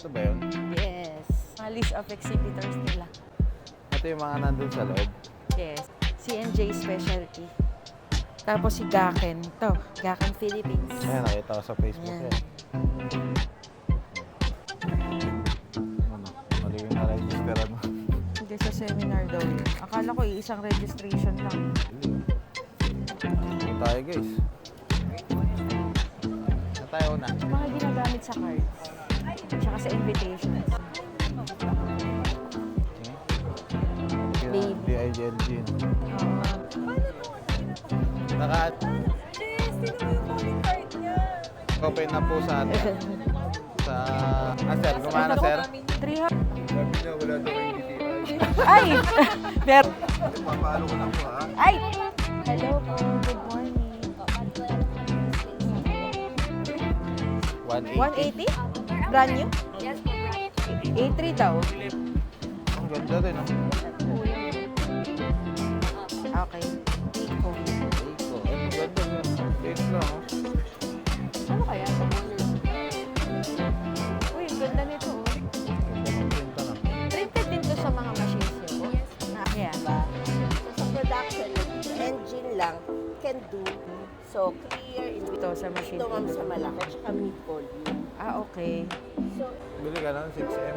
Ito ba yun? Yes. Mga list of exhibitors nila. Ito yung mga nandun sa loob. Yes. CNJ Specialty. Tapos si Gaken. Ito, Gaken Philippines. Ayan, nakita ko sa Facebook Ayan. yan. Ano? Mali yung na-registeran mo. Hindi sa seminar daw yun. Akala ko isang registration lang. Ito tayo guys. Saan tayo una? Mga ginagamit sa cards. Tsaka sa invitations. Babe. DIGLG. Naka... Open na po sa atin. Sa... sir, gumana sir? 300. Sabi niya, wala daw yung DTI. Ay! Mer! Papalo ko na po ha. Ay! Hello po. Good morning. 180? Brand new? Yes, po, right. A3 daw. Ang ganda rin, no? Okay. Nico. Ito. Ay, ang ganda rin. Date lang, oh. Ano kaya? Uy, ang ganda nito. Oh. Ganda ng printa na. Printed din to sa mga machines nyo. Yeah. So, sa production, engine lang can do. So, clear in Ito sa machine. ito ma'am sa malaki, tsaka mid volume. Ah, okay. So, Bili ka ng 6M.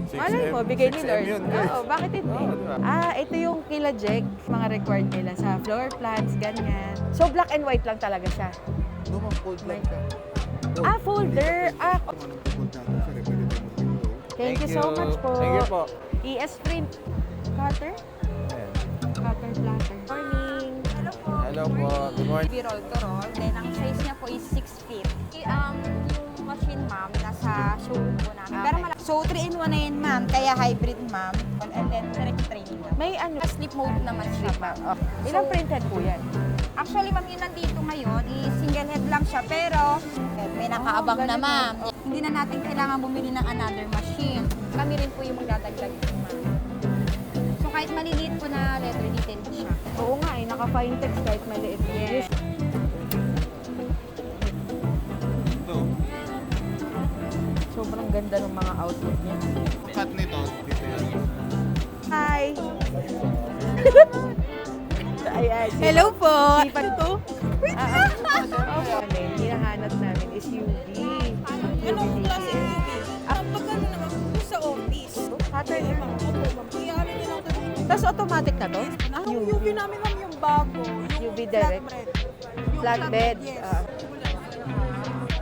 6. Malay mo, bigay ni 6M Lord. yun, guys. Oo, bakit hindi? Oo, diba? Ah, ito yung kila Jack, mga required nila sa floor plans, ganyan. So, black and white lang talaga siya. Lumang cold lang siya. Ah, folder. Ah, thank you so much po. Thank you po. ES print. Cutter? Ayan. Cutter platter. Morning. Hello po. Good morning. Roll to roll. Then, ang size niya po is 6 feet. Yung machine, ma'am, nasa showroom po namin. Pero Okay. so, 3-in-1 na yun, ma'am. Kaya hybrid, ma'am. And then, direct training ma'am. May ano? Sleep mode naman siya, ma'am. Oh, ilang printed po yan? Actually, ma'am, yun nandito ngayon, single head lang siya. Pero, may nakaabang na, galing, ma'am. Hindi na natin kailangan bumili ng another machine. Kami rin po yung magdadagdag po, ma'am. So, kahit maliliit po na letter detail siya. Oo nga eh, naka-fine text kahit maliit. Yes. Sobrang ganda ng mga outfit niya. Cut nito. Dito yan. Hi! ay, ay. Hello po! Sipan to? Kami, hinahanap namin is UV. Anong klase yung UV? Pagkano naman po sa office? Cutter Opo, na. ma'am. Kaya rin lang kami. Tapos automatic na to? Ang UV namin ma'am yung bago. Yung UV direct. flatbed. Yung Flatbed. yes. Ah.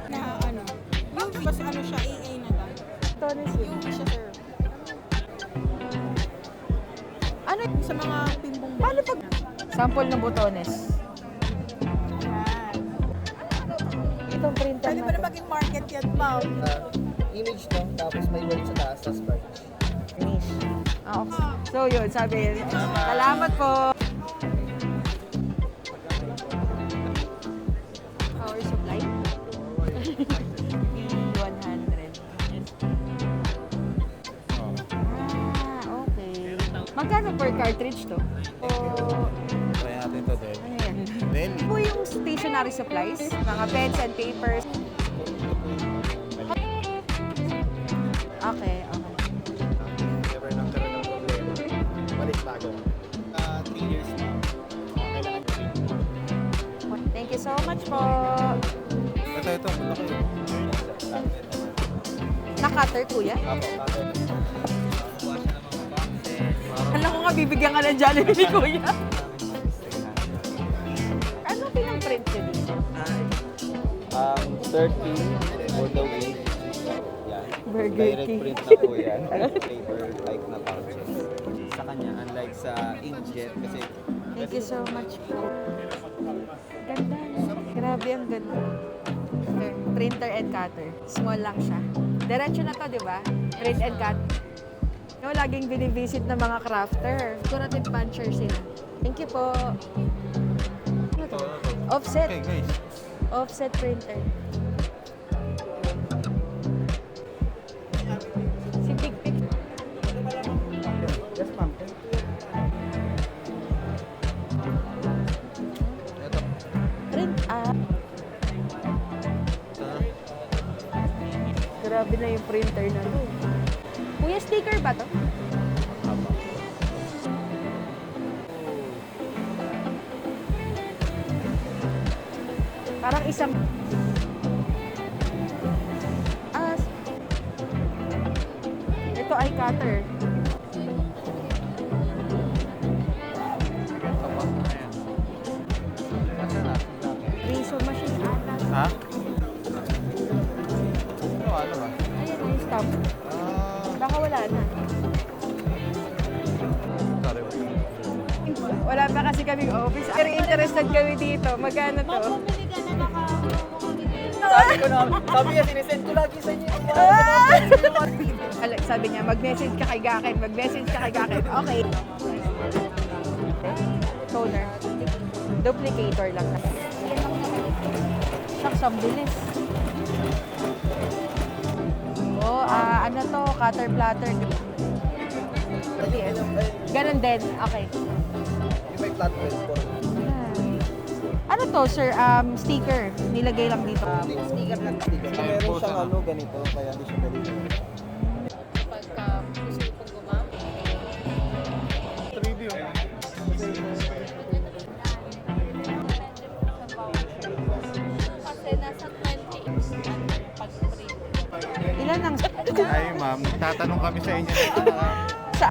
Na ano. UV. Kasi ano siya, AA na lang. Ito na siya. UV siya sir. Ano? Sa mga pimbong. Paano pag... Sample ng botones. Yan. Itong printer Pwede na ba na to. maging market yan ma'am? Image to, tapos may word sa taas, sa spark. Finish. Ah, okay. So yun, sabi, salamat po. Power supply? E100. Ah, okay. Magkano per cartridge to? O, Try natin ito din. ano yan? Then, Po yung stationery supplies, mga pens and papers. Okay, okay. never nang karoon ng problema. Balik bago. 3 years na. Kailangan ko rin. Thank you so much po. Ito. Malaki. Na-cutter, kuya? Apo, cutter. Alam ko nga, bibigyan ka ng Jollibee ni kuya. Ano pinang-print nyo dito? 30 for the week. Yan. Burger Direct King. print na po yan. Paper like na pouches. Sa kanya, unlike sa inkjet, kasi Thank you so much po. Ganda. Grabe ang ganda. Printer and cutter. Small lang siya. Diretso na to, di ba? Print and cut. No, laging binivisit ng mga crafter. Decorative puncher sila. Thank you po. Ano to? Offset. Okay guys. Offset printer. Si Big Big. yes ma'am. Ito. Print up. Grabe na yung printer na to. Kuya, sticker ba to? Parang isang... Ah, ito ay cutter. Razor machine ata. Ha? Ano ba? Ayan na yung stop. Baka wala na. Sorry. Wala pa kasi kaming office. Pero interested kami dito. Magkano to? Sabi niya, sinisend ko lagi sa inyo. Sabi niya, mag-message ka kay Gaken. Mag-message ka kay Gaken. Okay. Toner. Duplicator lang. Shucks, ang bilis. Oh, ano to? Cutter platter. Ganon din. Okay. Yung may flat press po. Ano to, sir? Sticker. Nilagay lang dito. Sticker lang. Meron siyang ano, ganito, kaya hindi siya dali. Pagka gusto ko pong gumamit. 3D Kasi nasa 20 pag-print. Ilan ang... Ay, ma'am, tatanong kami sa inyo. Sa...